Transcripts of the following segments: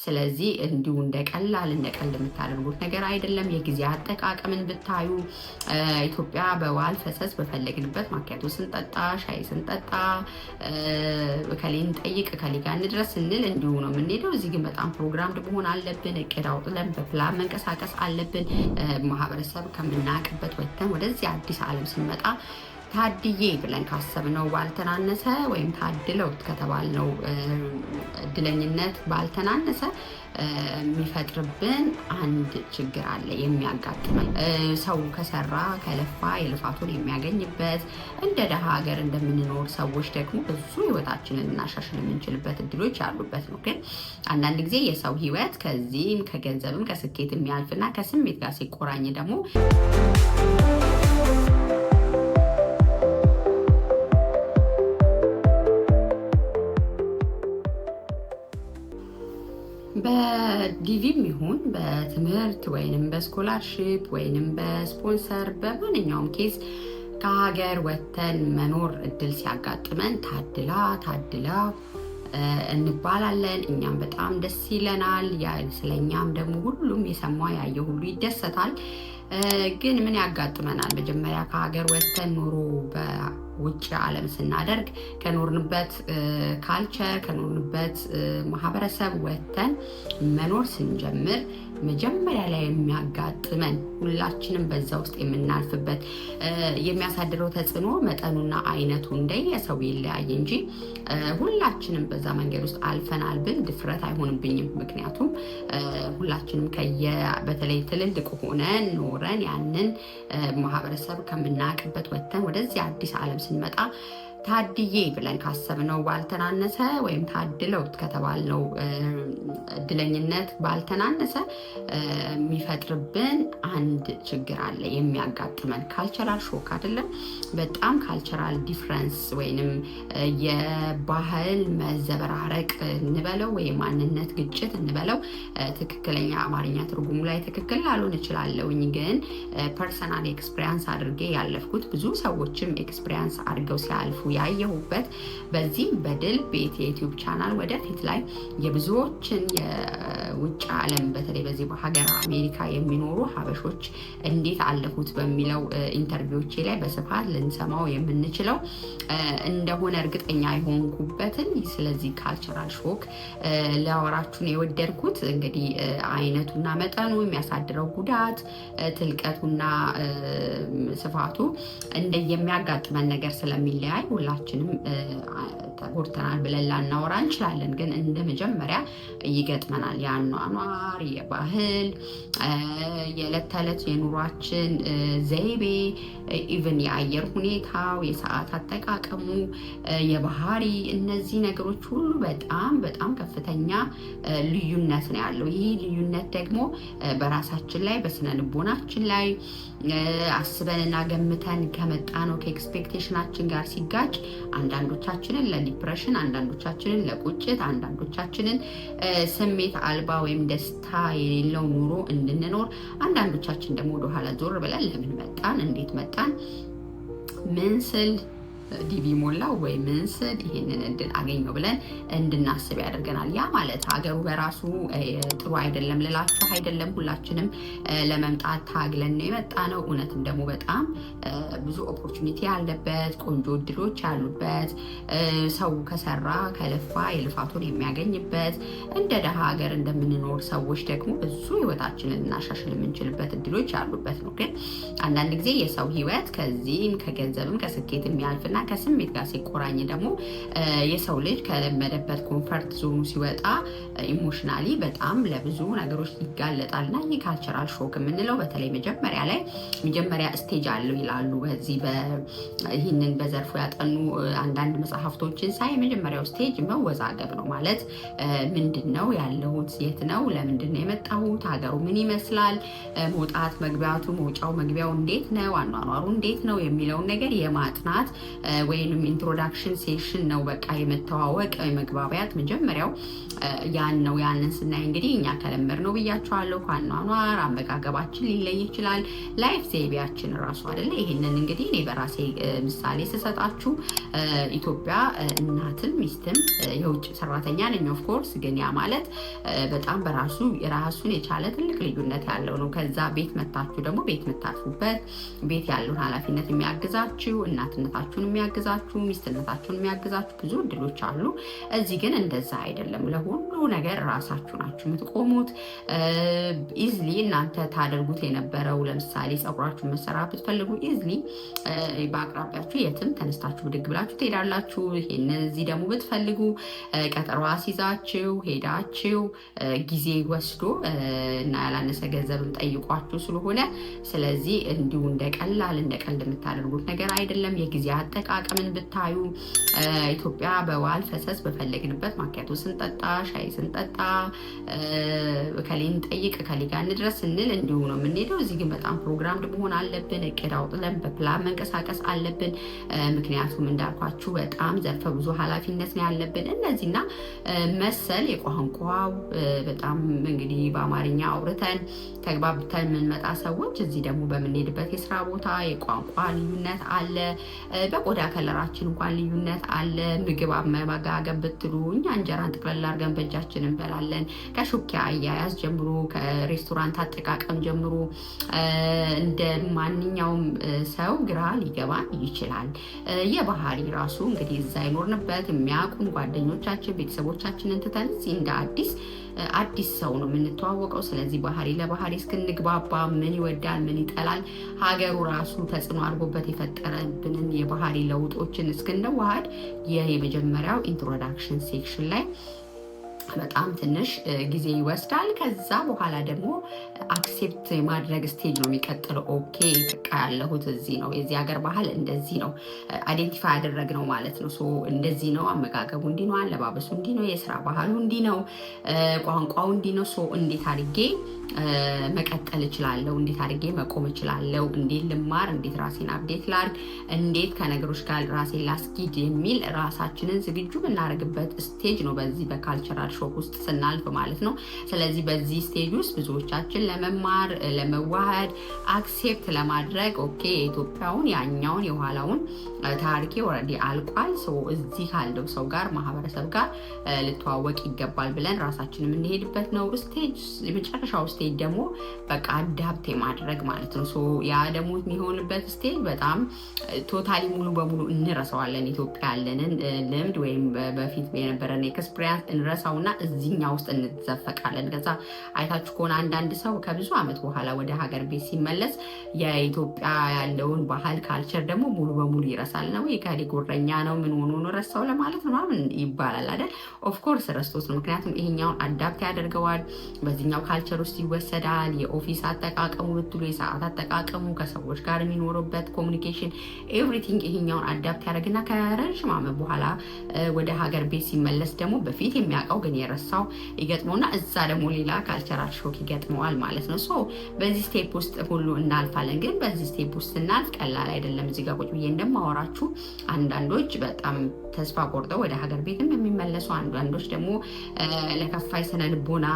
ስለዚህ እንዲሁ እንደቀላል የምታደርጉት ነገር አይደለም። የጊዜ አጠቃቀምን ብታዩ ኢትዮጵያ በዋል ፈሰስ በፈለግንበት ማኪያቶ ስንጠጣ፣ ሻይ ስንጠጣ፣ ከሌን ጠይቅ ከሌ ጋር እንድረስ ስንል እንዲሁ ነው የምንሄደው። እዚህ ግን በጣም ፕሮግራም መሆን አለብን። እቅድ አውጥተን በፕላን መንቀሳቀስ አለብን። ማህበረሰብ ከምናውቅበት ወጥተን ወደዚህ አዲስ ዓለም ስንመጣ ታድዬ ብለን ካሰብነው ባልተናነሰ ወይም ታድለው ከተባልነው እድለኝነት ባልተናነሰ የሚፈጥርብን አንድ ችግር አለ የሚያጋጥመን። ሰው ከሰራ ከለፋ የልፋቱን የሚያገኝበት፣ እንደ ደሃ ሀገር እንደምንኖር ሰዎች ደግሞ ብዙ ህይወታችንን እናሻሽል የምንችልበት እድሎች ያሉበት ነው። ግን አንዳንድ ጊዜ የሰው ህይወት ከዚህም ከገንዘብም ከስኬት የሚያልፍና ከስሜት ጋር ሲቆራኝ ደግሞ በዲቪም ይሁን በትምህርት ወይንም በስኮላርሺፕ ወይንም በስፖንሰር በማንኛውም ኬዝ ከሀገር ወጥተን መኖር እድል ሲያጋጥመን ታድላ እንባላለን። እኛም በጣም ደስ ይለናል። ስለኛም ደግሞ ሁሉም የሰማ ያየ ሁሉ ይደሰታል። ግን ምን ያጋጥመናል? መጀመሪያ ከሀገር ወጥተን ኑሮ በውጭ ዓለም ስናደርግ ከኖርንበት ካልቸር ከኖርንበት ማህበረሰብ ወጥተን መኖር ስንጀምር መጀመሪያ ላይ የሚያጋጥመን ሁላችንም በዛ ውስጥ የምናልፍበት የሚያሳድረው ተጽዕኖ መጠኑና አይነቱ እንደየሰው ይለያይ እንጂ ሁላችንም በዛ መንገድ ውስጥ አልፈናል ብል ድፍረት አይሆንብኝም። ምክንያቱም ሁላችንም በተለይ ትልልቅ ሆነን ኖረን ያንን ማህበረሰብ ከምናውቅበት ወጥተን ወደዚህ አዲስ ዓለም ስንመጣ ታድዬ ብለን ካሰብነው ባልተናነሰ ወይም ታድለው ከተባልነው እድለኝነት ባልተናነሰ የሚፈጥርብን አንድ ችግር አለ የሚያጋጥመን። ካልቸራል ሾክ አይደለም፣ በጣም ካልቸራል ዲፍረንስ ወይንም የባህል መዘበራረቅ እንበለው ወይ ማንነት ግጭት እንበለው። ትክክለኛ አማርኛ ትርጉሙ ላይ ትክክል ላልሆን እችላለሁኝ፣ ግን ፐርሰናል ኤክስፒሪያንስ አድርጌ ያለፍኩት ብዙ ሰዎችም ኤክስፒሪያንስ አድርገው ሲያልፉ ያየሁበት በዚህ በድል ቤት የዩቲዩብ ቻናል ወደፊት ላይ የብዙዎችን የውጭ ዓለም በተለይ በዚህ በሀገር አሜሪካ የሚኖሩ ሀበሾች እንዴት አለፉት በሚለው ኢንተርቪዎቼ ላይ በስፋት ልንሰማው የምንችለው እንደሆነ እርግጠኛ የሆንኩበትን ስለዚህ ካልቸራል ሾክ ላወራችሁን የወደድኩት። እንግዲህ አይነቱና መጠኑ የሚያሳድረው ጉዳት ጥልቀቱና ስፋቱ እንደየሚያጋጥመን ነገር ስለሚለያይ ሁላችንም ተጎድተናል ብለን ላናወራ እንችላለን። ግን እንደ መጀመሪያ ይገጥመናል የአኗኗር፣ የባህል፣ የዕለት ተዕለት የኑሯችን ዘይቤ፣ ኢቭን የአየር ሁኔታው፣ የሰዓት አጠቃቀሙ፣ የባህሪ እነዚህ ነገሮች ሁሉ በጣም በጣም ከፍተኛ ልዩነት ነው ያለው። ይህ ልዩነት ደግሞ በራሳችን ላይ በስነ ልቦናችን ላይ አስበንና ገምተን ከመጣ ነው ከኤክስፔክቴሽናችን ጋር ሲጋጭ አንዳንዶቻችንን ለዲፕሬሽን፣ አንዳንዶቻችንን ለቁጭት፣ አንዳንዶቻችንን ስሜት አልባ ወይም ደስታ የሌለው ኑሮ እንድንኖር፣ አንዳንዶቻችን ደግሞ ወደኋላ ዞር ብለን ለምን መጣን፣ እንዴት መጣን፣ ምን ስል ዲቪ ሞላው ወይ ምን ስል ይሄንን እድል አገኘው ብለን እንድናስብ ያደርገናል። ያ ማለት ሀገሩ በራሱ ጥሩ አይደለም ልላችሁ አይደለም። ሁላችንም ለመምጣት ታግለን ነው የመጣ ነው። እውነትም ደግሞ በጣም ብዙ ኦፖርቹኒቲ ያለበት ቆንጆ እድሎች ያሉበት ሰው ከሰራ ከለፋ የልፋቱን የሚያገኝበት እንደ ደሃ ሀገር እንደምንኖር ሰዎች ደግሞ ብዙ ህይወታችንን እናሻሽል የምንችልበት እድሎች ያሉበት ነው። ግን አንዳንድ ጊዜ የሰው ህይወት ከዚህም ከገንዘብም ከስኬት የሚያልፍና ከስሜት ጋር ሲቆራኝ ደግሞ የሰው ልጅ ከለመደበት ኮንፈርት ዞኑ ሲወጣ ኢሞሽናሊ በጣም ለብዙ ነገሮች ይጋለጣልና ይህ ካልቸራል ሾክ የምንለው በተለይ መጀመሪያ ስቴጅ አለው ይላሉ። በዚህ ይህንን በዘርፉ ያጠኑ አንዳንድ መጽሐፍቶችን ሳይ የመጀመሪያው ስቴጅ መወዛገብ ነው። ማለት ምንድን ነው ያለሁት፣ የት ነው፣ ለምንድን ነው የመጣሁት፣ ሀገሩ ምን ይመስላል፣ መውጣት መግቢያቱ መውጫው መግቢያው እንዴት ነው፣ አኗኗሩ እንዴት ነው የሚለውን ነገር የማጥናት ወይንም ኢንትሮዳክሽን ሴሽን ነው። በቃ የመተዋወቅ የመግባቢያት መጀመሪያው ያን ነው። ያንን ስናይ እንግዲህ እኛ ከለመድነው ብያቸዋለሁ፣ ከአኗኗር አመጋገባችን ሊለይ ይችላል። ላይፍ ዘይቤያችን ራሱ አይደለ። ይሄንን እንግዲህ እኔ በራሴ ምሳሌ ስሰጣችሁ ኢትዮጵያ እናትም ሚስትም የውጭ ሰራተኛ ነኝ። ኦፍኮርስ ግን ያ ማለት በጣም ራሱን የቻለ ትልቅ ልዩነት ያለው ነው። ከዛ ቤት መታችሁ ደግሞ ቤት የምታርፉበት ቤት ያለውን ኃላፊነት የሚያግዛችሁ፣ እናትነታችሁን የሚያግዛችሁ፣ ሚስትነታችሁን የሚያግዛችሁ ብዙ እድሎች አሉ። እዚህ ግን እንደዛ አይደለም። ለሁሉ ነገር ራሳችሁ ናችሁ የምትቆሙት። ኢዝሊ እናንተ ታደርጉት የነበረው ለምሳሌ ፀጉራችሁን መሰራት ብትፈልጉ ኢዝሊ በአቅራቢያችሁ የትም ተነስታችሁ ብድግ ብላችሁ ትሄዳላችሁ። እዚህ ደግሞ ብትፈልጉ ቀጠሮ አስይዛችሁ ሄዳችሁ ጊዜ ወስዶ እና ያላነሰ ገንዘብም ጠይቋችሁ ስለሆነ ስለዚህ እንዲሁ እንደ ቀልድ የምታደርጉት ነገር አይደለም። የጊዜ አጠቃቀምን ብታዩ ኢትዮጵያ በዋል ፈሰስ በፈለግንበት ማኪያቶ ስንጠጣ፣ ሻይ ስንጠጣ፣ ከሌን ጠይቅ ከሌ ጋር እንድረስ ስንል እንዲሁ ነው የምንሄደው። እዚህ ግን በጣም ፕሮግራም መሆን አለብን። እቅድ አውጥተን በፕላን መንቀሳቀስ አለብን። ምክንያቱም እንዳልኳችሁ በጣም ዘርፈ ብዙ ኃላፊነት ነው ያለብን። እነዚህና መሰል የቋንቋው በጣም እንግዲህ በአማርኛ አውርተን ተግባብተን የምንመጣ ሰዎች እዚህ ደግሞ በምንሄድበት የስራ ቦታ የቋንቋ ልዩነት አለ። በቆዳ ከለራችን እንኳን ልዩነት አለ። ምግብ አመጋገብ ብትሉ እኛ እንጀራን ጥቅልል አድርገን በእጃችን እንበላለን። ከሹኪያ አያያዝ ጀምሮ ከሬስቶራንት አጠቃቀም ጀምሮ እንደ ማንኛውም ሰው ግራ ሊገባን ይችላል። የባህሪ ራሱ እንግዲህ እዛ ይኖርንበት የሚያውቁን ጓደኞቻችን ቤተሰቦቻችንን ትተን እዚህ እንደ አዲስ ሰው ነው የምንተዋወቀው። ስለዚህ ባህሪ ለባህሪ እስክንግባባ ምን ይወዳል ምን ይጠላል ሀገሩ ራሱ ተጽዕኖ አድርጎበት የፈጠረብንን የባህሪ ለውጦችን እስክንዋሃድ የመጀመሪያው ኢንትሮዳክሽን ሴክሽን ላይ በጣም ትንሽ ጊዜ ይወስዳል። ከዛ በኋላ ደግሞ አክሴፕት የማድረግ ስቴጅ ነው የሚቀጥለው። ኦኬ በቃ ያለሁት እዚህ ነው፣ የዚህ ሀገር ባህል እንደዚህ ነው፣ አይዴንቲፋይ ያደረግነው ማለት ነው። ሶ እንደዚህ ነው፣ አመጋገቡ እንዲህ ነው፣ አለባበሱ እንዲህ ነው፣ የስራ ባህሉ እንዲህ ነው፣ ቋንቋው እንዲህ ነው። ሶ እንዴት አድርጌ መቀጠል እችላለሁ? እንዴት አድርጌ መቆም እችላለሁ? እንዴት ልማር? እንዴት ራሴን አፕዴት ላድርግ? እንዴት ከነገሮች ጋር ራሴን ላስኪድ የሚል ራሳችንን ዝግጁ የምናደርግበት ስቴጅ ነው በዚህ በካልቸራል ሾክ ውስጥ ስናልፍ ማለት ነው። ስለዚህ በዚህ ስቴጅ ውስጥ ብዙዎቻችን ለመማር ለመዋሃድ አክሴፕት ለማድረግ ኦኬ የኢትዮጵያውን ያኛውን የኋላውን ታሪኬ ኦልሬዲ አልቋል። እዚህ ካለው ሰው ጋር ማህበረሰብ ጋር ልተዋወቅ ይገባል ብለን ራሳችን የምንሄድበት ነው ስቴጅ። የመጨረሻው ስቴጅ ደግሞ በቃ አዳፕት የማድረግ ማለት ነው። ያ ደግሞ የሚሆንበት ስቴጅ በጣም ቶታሊ ሙሉ በሙሉ እንረሳዋለን። ኢትዮጵያ ያለንን ልምድ ወይም በፊት የነበረን ኤክስፒሪያንስ እንረሳውና እዚህኛ ውስጥ እንዘፈቃለን። ከዛ አይታችሁ ከሆነ አንዳንድ ሰው ከብዙ ዓመት በኋላ ወደ ሀገር ቤት ሲመለስ የኢትዮጵያ ያለውን ባህል ካልቸር ደግሞ ሙሉ በሙሉ ይረሳል። ነው የካዲ ጉረኛ ነው ምን ሆኖ ነው ረሳው ለማለት ነው ምናምን ይባላል አይደል? ኦፍኮርስ ረስቶት ነው። ምክንያቱም ይሄኛውን አዳፕት ያደርገዋል፣ በዚህኛው ካልቸር ውስጥ ይወሰዳል። የኦፊስ አጠቃቀሙ ብትሉ የሰዓት አጠቃቀሙ፣ ከሰዎች ጋር የሚኖርበት ኮሚኒኬሽን ኤቭሪቲንግ ይሄኛውን አዳፕት ያደርግና ከረዥም ዓመት በኋላ ወደ ሀገር ቤት ሲመለስ ደግሞ በፊት የሚያውቀው ግን የረሳው ይገጥመውና እዛ ደግሞ ሌላ ካልቸራል ሾክ ይገጥመዋል ማለት ነው። በዚህ ስቴፕ ውስጥ ሁሉ እናልፋለን። ግን በዚህ ስቴፕ ውስጥ ስናልፍ ቀላል አይደለም። እዚህ ጋር ቁጭ ብዬ እንደማወራችሁ አንዳንዶች በጣም ተስፋ ቆርጠው ወደ ሀገር ቤትም የሚመለሱ፣ አንዳንዶች ደግሞ ለከፋይ ስነ ልቦና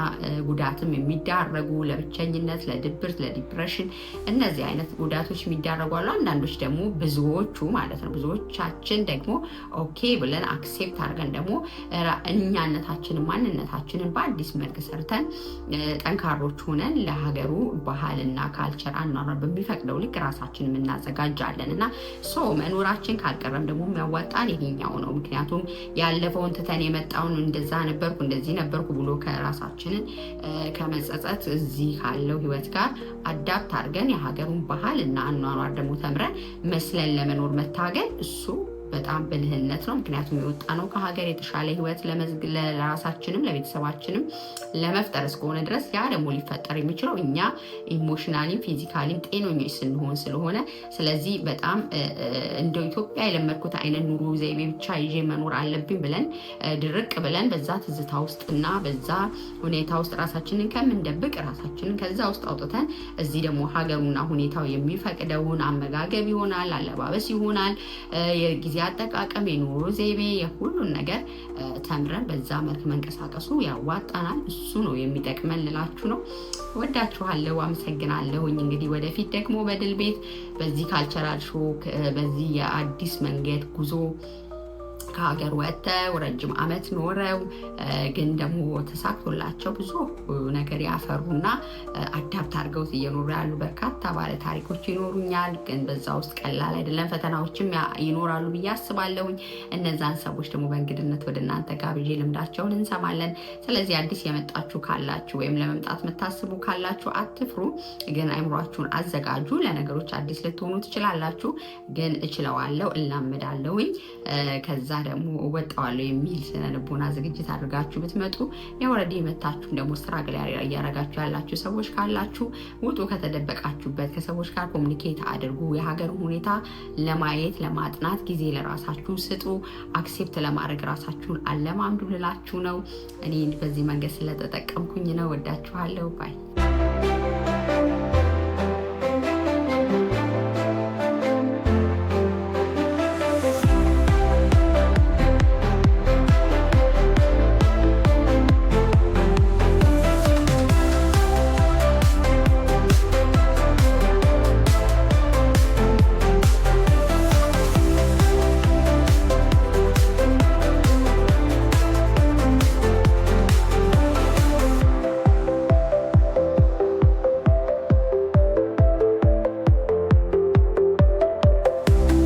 ጉዳትም የሚዳረጉ፣ ለብቸኝነት፣ ለድብርት፣ ለዲፕሬሽን እነዚህ አይነት ጉዳቶች የሚዳረጉ አሉ። አንዳንዶች ደግሞ ብዙዎቹ ማለት ነው ብዙዎቻችን ደግሞ ኦኬ ብለን አክሴፕት አድርገን ደግሞ እኛነታችንን ማንነታችንን በአዲስ መልክ ሰርተን ጠንካሮች ሆነን ለሀገሩ ባህልና ካልቸር አኗኗር በሚፈቅደው ልክ ራሳችንን እናዘጋጃለን እና መኖራችን ካልቀረም ደግሞ የሚያዋጣን ይሄኛው ነው። ምክንያቱም ያለፈውን ትተን የመጣውን እንደዛ ነበርኩ እንደዚህ ነበርኩ ብሎ ከራሳችንን ከመጸጸት እዚህ ካለው ህይወት ጋር አዳፕት አድርገን የሀገሩን ባህል እና አኗኗር ደግሞ ተምረን መስለን ለመኖር መታገል እሱ በጣም ብልህነት ነው። ምክንያቱም የወጣ ነው ከሀገር የተሻለ ህይወት ለራሳችንም ለቤተሰባችንም ለመፍጠር እስከሆነ ድረስ ያ ደግሞ ሊፈጠር የሚችለው እኛ ኢሞሽናሊም ፊዚካሊም ጤነኞች ስንሆን ስለሆነ ስለዚህ በጣም እንደ ኢትዮጵያ የለመድኩት አይነት ኑሮ ዘይቤ ብቻ ይዤ መኖር አለብኝ ብለን ድርቅ ብለን በዛ ትዝታ ውስጥ እና በዛ ሁኔታ ውስጥ ራሳችንን ከምንደብቅ ራሳችንን ከዛ ውስጥ አውጥተን እዚህ ደግሞ ሀገሩና ሁኔታው የሚፈቅደውን አመጋገብ ይሆናል፣ አለባበስ ይሆናል፣ የጊዜ የጊዜ አጠቃቀም፣ የኑሮ ዘይቤ፣ የሁሉን ነገር ተምረን በዛ መልክ መንቀሳቀሱ ያዋጣናል። እሱ ነው የሚጠቅመን ልላችሁ ነው። ወዳችኋለሁ፣ አመሰግናለሁኝ። እንግዲህ ወደፊት ደግሞ በድል ቤት በዚህ ካልቸራል ሾክ በዚህ የአዲስ መንገድ ጉዞ ከሀገር ወጥተው ረጅም ዓመት ኖረው ግን ደግሞ ተሳክቶላቸው ብዙ ነገር ያፈሩና አዳፕት አድርገው እየኖሩ ያሉ በርካታ ባለ ታሪኮች ይኖሩኛል። ግን በዛ ውስጥ ቀላል አይደለም፣ ፈተናዎችም ይኖራሉ ብዬ አስባለሁኝ። እነዛን ሰዎች ደግሞ በእንግድነት ወደ እናንተ ጋብዤ ልምዳቸውን እንሰማለን። ስለዚህ አዲስ የመጣችሁ ካላችሁ ወይም ለመምጣት የምታስቡ ካላችሁ አትፍሩ፣ ግን አይምሯችሁን አዘጋጁ። ለነገሮች አዲስ ልትሆኑ ትችላላችሁ፣ ግን እችለዋለሁ፣ እላምዳለሁኝ ከዛ ደግሞ እወጣዋለሁ የሚል ስነ ልቦና ዝግጅት አድርጋችሁ ብትመጡ የወረዲ መታችሁ ደግሞ ስትራግል እያረጋችሁ ያላችሁ ሰዎች ካላችሁ ውጡ ከተደበቃችሁበት፣ ከሰዎች ጋር ኮሚኒኬት አድርጉ። የሀገሩን ሁኔታ ለማየት ለማጥናት ጊዜ ለራሳችሁ ስጡ። አክሴፕት ለማድረግ ራሳችሁን አለማምዱ ልላችሁ ነው። እኔ በዚህ መንገድ ስለተጠቀምኩኝ ነው። ወዳችኋለሁ። ባይ